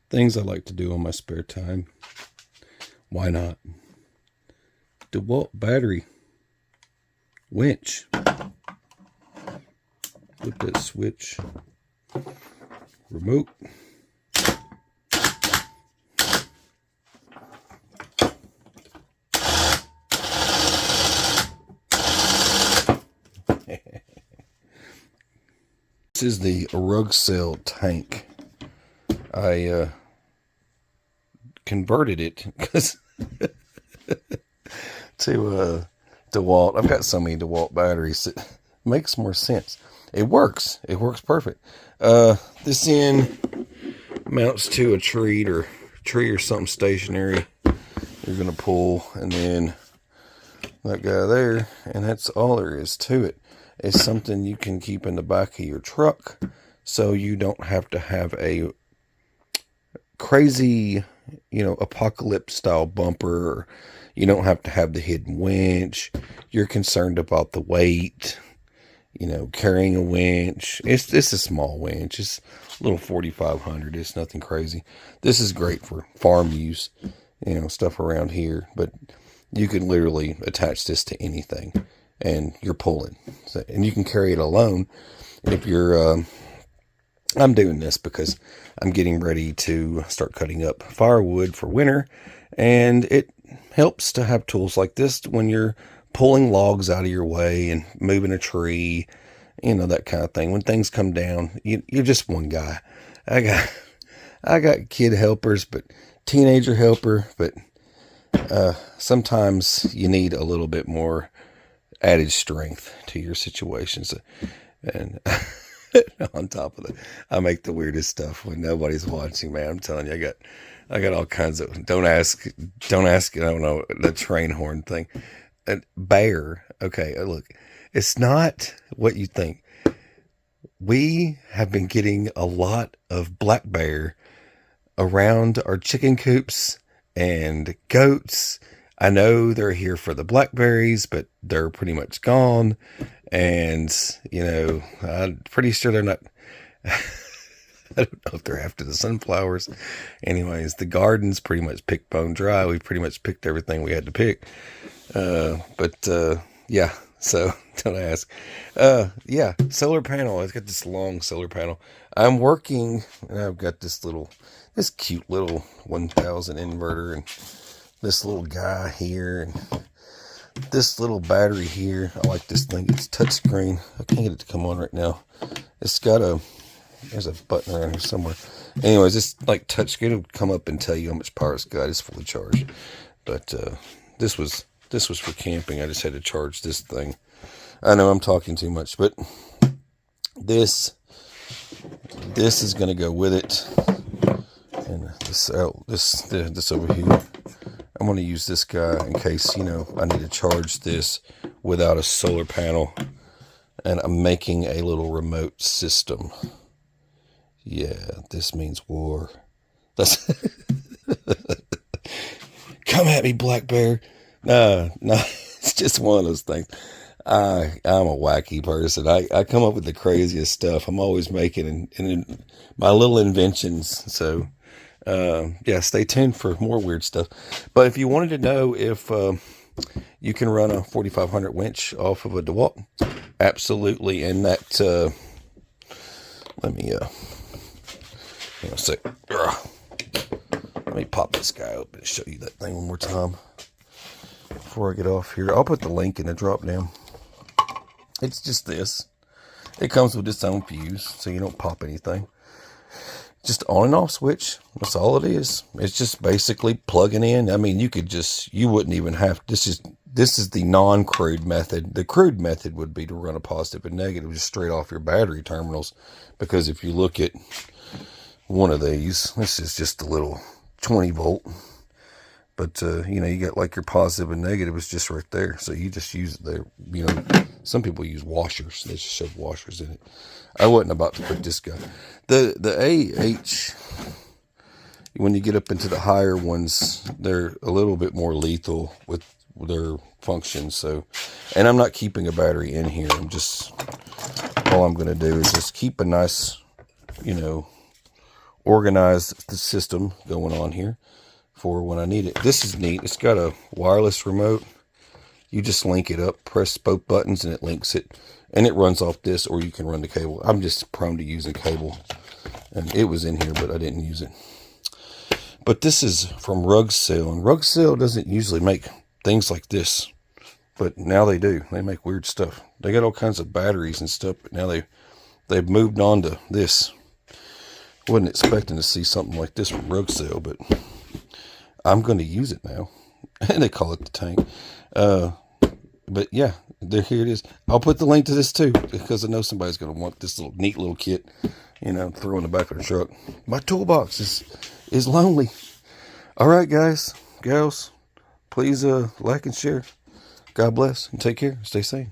Things I like to do on my spare time. Why not? Dewalt battery winch. Flip that switch. Remote. This is the RUGCEL tank. I converted it because to Dewalt. I've got so many Dewalt batteries, it makes more sense. It works. It works perfect. This end mounts to a tree or something stationary. You're gonna pull, and then that guy there, and that's all there is to it. It's something you can keep in the back of your truck, so you don't have to have a crazy, apocalypse style bumper, or you don't have to have the hidden winch. You're concerned about the weight, carrying a winch. It's a small winch. It's a little 4500. It's nothing crazy. This is great for farm use, stuff around here, but you can literally attach this to anything and you're pulling. So, and you can carry it alone if you're, I'm doing this because I'm getting ready to start cutting up firewood for winter, and it helps to have tools like this when you're pulling logs out of your way and moving a tree, that kind of thing. When things come down, you're just one guy. I got kid helpers, but teenager helper, but sometimes you need a little bit more added strength to your situations. And on top of that, I make the weirdest stuff when nobody's watching, man. I'm telling you, I got all kinds of, don't ask, I don't know, the train horn thing. Bear. Okay, look, it's not what you think. We have been getting a lot of black bear around our chicken coops and goats. I know they're here for the blackberries, but they're pretty much gone. And, I'm pretty sure they're not, I don't know if they're after the sunflowers. Anyways, the garden's pretty much picked bone dry. We pretty much picked everything we had to pick. Yeah, so don't ask. Yeah, solar panel. I've got this long solar panel. I'm working, and I've got this cute little 1000 inverter, and this little guy here, and this little battery here. I like this thing. It's touchscreen. I can't get it to come on right now. It's got there's a button around here somewhere. Anyways, it's like touchscreen. It'll come up and tell you how much power it's got. It's fully charged. But this was for camping. I just had to charge this thing. I know I'm talking too much, but this is going to go with it. And this over here, I'm going to use this guy in case, I need to charge this without a solar panel. And I'm making a little remote system. Yeah, this means war. That's come at me, black bear. No, it's just one of those things. I'm a wacky person. I come up with the craziest stuff. I'm always making and my little inventions. So, yeah, stay tuned for more weird stuff. But if you wanted to know if you can run a 4500 winch off of a Dewalt, absolutely. And that, let me, hang on a sec. Let me pop this guy open and show you that thing one more time before I get off here. I'll put the link in the drop down. It's just this. It comes with its own fuse, so you don't pop anything. Just on and off switch. That's all it is. It's just basically plugging in. I mean, you wouldn't even have, this is the non-crude method. The crude method would be to run a positive and negative just straight off your battery terminals. Because if you look at one of these, this is just a little 20 volt. But, you got like your positive and negative is just right there. So you just use it there. Some people use washers. They just shove washers in it. I wasn't about to put this guy. The AH, when you get up into the higher ones, they're a little bit more lethal with their functions. So, and I'm not keeping a battery in here. All I'm going to do is just keep a nice, organize the system going on here for when I need it. This is neat. It's got a wireless remote. You just link it up, press both buttons, and it links it. And it runs off this, or you can run the cable. I'm just prone to using cable. And it was in here, but I didn't use it. But this is from RUGCEL. And RUGCEL doesn't usually make things like this. But now they do. They make weird stuff. They got all kinds of batteries and stuff. But now they've moved on to this. Wasn't expecting to see something like this from RUGCEL, but I'm going to use it now. And they call it the tank. But yeah, here it is. I'll put the link to this too, because I know somebody's going to want this neat little kit, you know, throw in the back of the truck. My toolbox is lonely. All right, guys, gals, please like and share. God bless and take care. Stay safe.